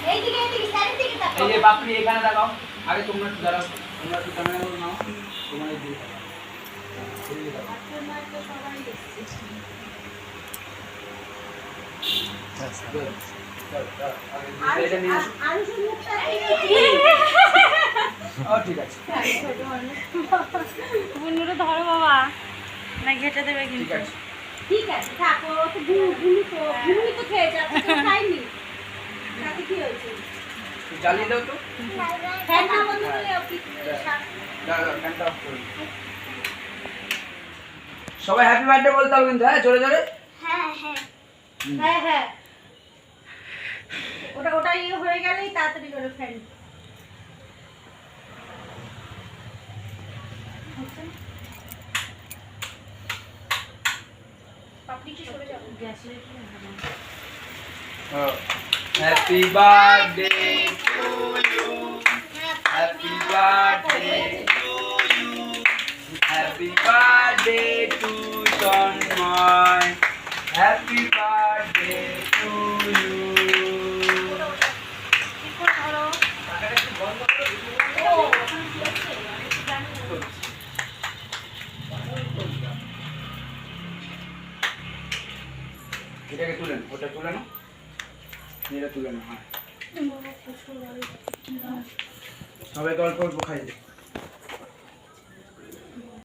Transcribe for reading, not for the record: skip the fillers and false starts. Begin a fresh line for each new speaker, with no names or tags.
এই যে বাপরি এখানে দেখাও আগে তোমরা একটু দাঁড়াও তোমরা একটু ক্যামেরা করে নাও তোমরা দিয়ে ঠিক আছে
বুনুরে ধরো বাবা না ঘেটে দেবে কিন্তু
ঠিক আছে থাকো তো বুনুই তো খেয়ে যাচ্ছে তো খাইনি তাতে কি হয়েছে
জ্বালিয়ে দাও তো
ফ্যান না বন্ধ করে
ফ্যানটা অফ করো সবাই হ্যাপি বার্থডে বলতে হবে কিন্তু হ্যাঁ জোরে জোরে
হ্যাঁ ওটা ইয়ে হয়ে গেলেই তাড়াতাড়ি করে ফ্যান পাপড়ি কি সরে যাবে গ্যাসের কি
happy birthday to you happy birthday to you happy birthday to Tanmoy happy birthday to you এটাকে তুলে না ওটা তুলে না এটা তুলে না হ্যাঁ সবাই অল্প অল্প খাই